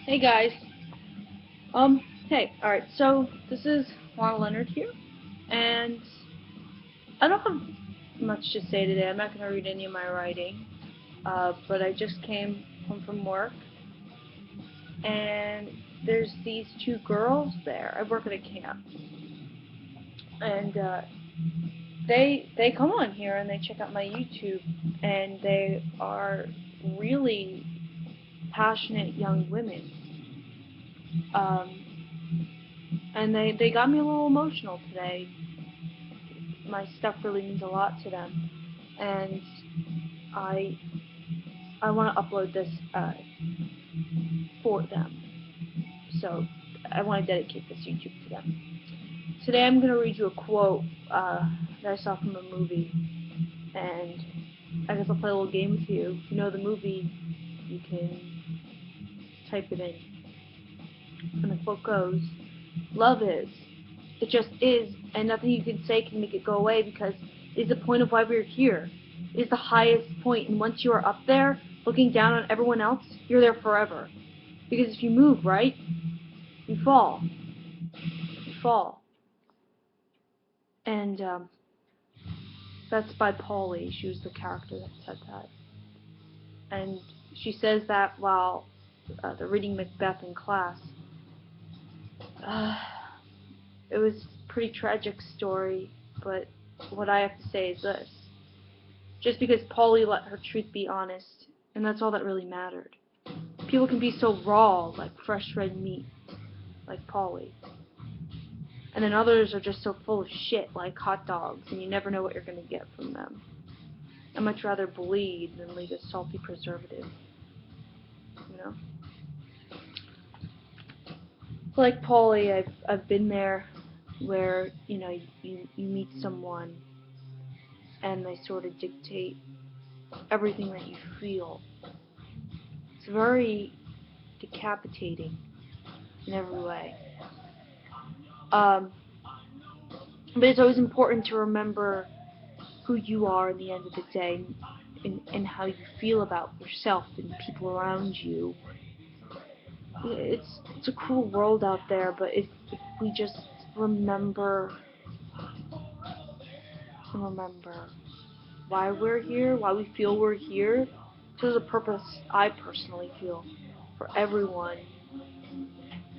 Hey guys. Hey, alright, so this is Lana Leonard here, and I don't have much to say today. I'm not going to read any of my writing, but I just came home from work, and there's these two girls there. I work at a camp, and they come on here and they check out my YouTube, and they are really passionate young women. Um, and they got me a little emotional today. My stuff really means a lot to them, and I I want to upload this for them. So I want to dedicate this YouTube to them. Today I'm going to read you a quote that I saw from a movie, and I guess I'll play a little game with you. If you know the movie, you can type it in. And the quote goes, "Love is. It just is, and nothing you can say can make it go away because it is the point of why we are here. It is the highest point, and once you are up there, looking down on everyone else, you're there forever. Because if you move, right, you fall. You fall." And that's by Polly. She was the character that said that. And she says that while they're reading Macbeth in class. Uh, it was a pretty tragic story, but what I have to say is this. Just because Polly let her truth be honest, and that's all that really mattered. People can be so raw, like fresh red meat, like Polly. And then others are just so full of shit, like hot dogs, and you never know what you're going to get from them. I'd much rather bleed than leave a salty preservative, you know? Like Polly, I've been there where, you meet someone and they sort of dictate everything that you feel. It's very decapitating in every way. Um, but it's always important to remember who you are at the end of the day, and how you feel about yourself and people around you. It's a cruel world out there, but if we just remember why we're here, why we feel we're here, there's a purpose I personally feel for everyone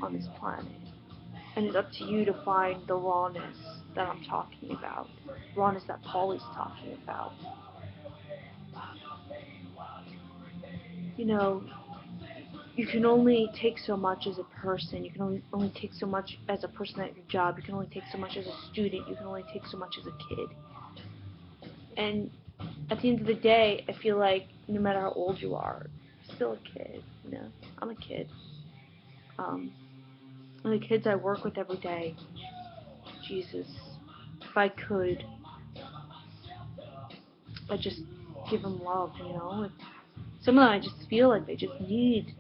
on this planet. And it's up to you to find the rawness that I'm talking about, rawness that Polly's talking about. You know, you can only take so much as a person. You can only take so much as a person at your job. You can only take so much as a student. You can only take so much as a kid. And at the end of the day, I feel like no matter how old you are, you're still a kid. You know, I'm a kid. And the kids I work with every day, Jesus, if I could, I'd just give them love. You know, some of them I just feel like they just need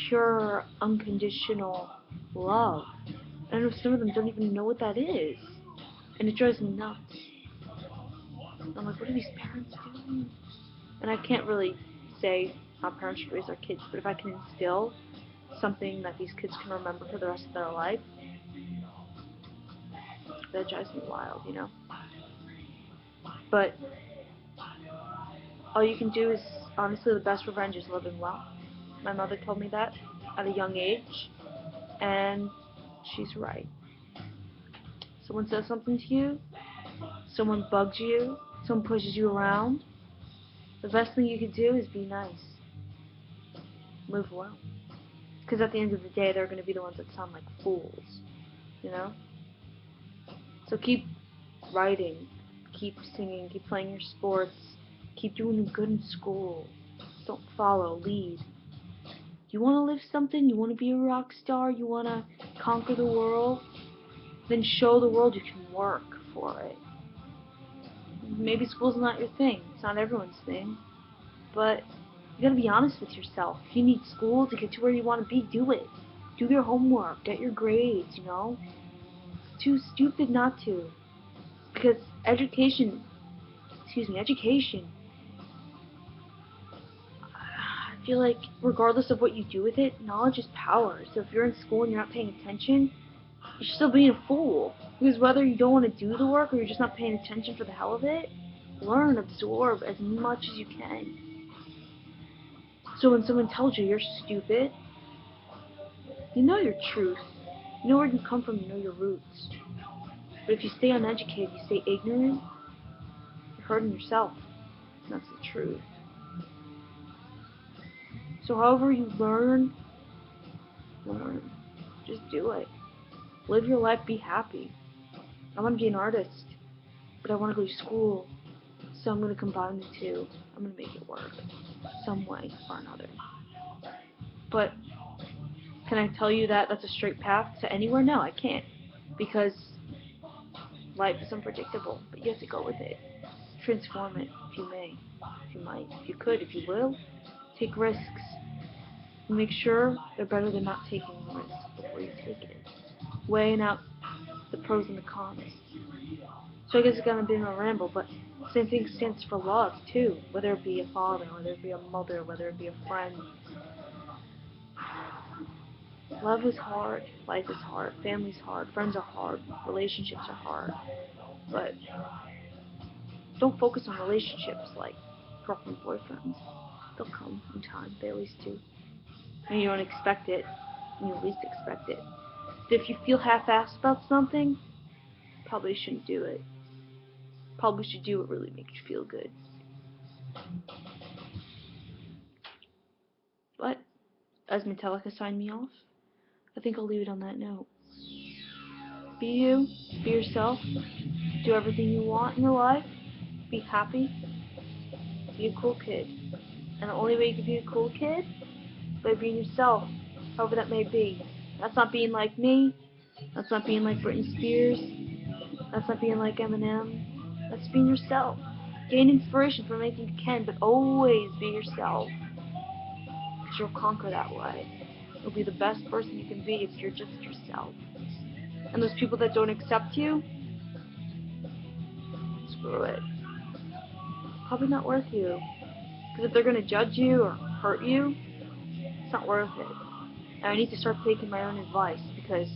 pure, unconditional love. I know some of them don't even know what that is. And it drives me nuts. I'm like, what are these parents doing? And I can't really say how parents should raise their kids, but if I can instill something that these kids can remember for the rest of their life, that drives me wild, you know? But all you can do is, honestly, the best revenge is living well. My mother told me that at a young age, and she's right. Someone says something to you, someone bugs you, someone pushes you around, the best thing you can do is be nice. Live well. Because at the end of the day, they're going to be the ones that sound like fools, you know? So keep writing, keep singing, keep playing your sports, keep doing good in school. Don't follow, lead. You want to live something? You want to be a rock star? You want to conquer the world? Then show the world you can work for it. Maybe school's not your thing. It's not everyone's thing. But you gotta be honest with yourself. If you need school to get to where you want to be, do it. Do your homework. Get your grades, you know? It's too stupid not to. Because education, feel like regardless of what you do with it, knowledge is power. So if you're in school and you're not paying attention, you're still being a fool. Because whether you don't want to do the work or you're just not paying attention for the hell of it, learn, absorb as much as you can. So when someone tells you you're stupid, you know your truth. You know where you come from, you know your roots. But if you stay uneducated, you stay ignorant, you're hurting yourself. And that's the truth. So however you learn, just do it. Live your life, be happy. I want to be an artist, but I want to go to school. So I'm going to combine the two. I'm going to make it work some way or another. But can I tell you that that's a straight path to anywhere? No, I can't. Because life is unpredictable, but you have to go with it. Transform it if you may, if you might, if you could, if you will. Take risks. Make sure they're better than not taking the risk before you take it. Weighing out the pros and the cons. So I guess it's gonna be a ramble, but same thing stands for love too. Whether it be a father, whether it be a mother, whether it be a friend. Love is hard, life is hard, family's hard, friends are hard, relationships are hard. But don't focus on relationships like girlfriend, boyfriends. They'll come in time, they always do. And you don't expect it, and you at least expect it. But if you feel half-assed about something, probably shouldn't do it. Probably should do what really makes you feel good. But, as Metallica signed me off, I think I'll leave it on that note. Be you, be yourself, do everything you want in your life, be happy, be a cool kid. And the only way you can be a cool kid is by being yourself, however that may be. That's not being like me, that's not being like Britney Spears, that's not being like Eminem, that's being yourself. Gain inspiration from anything you can, but always be yourself. Because you'll conquer that way. You'll be the best person you can be if you're just yourself. And those people that don't accept you, screw it. Probably not worth you. Because if they're going to judge you or hurt you, it's not worth it. And I need to start taking my own advice because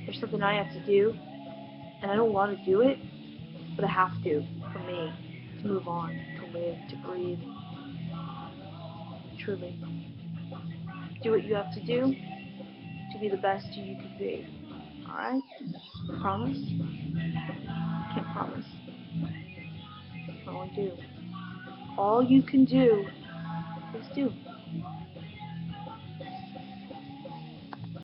there's something I have to do, and I don't want to do it, but I have to, for me, to move on, to live, to breathe. Truly. Do what you have to do to be the best you can be. Alright? Promise? Can't promise. I won't do. All you can do is do.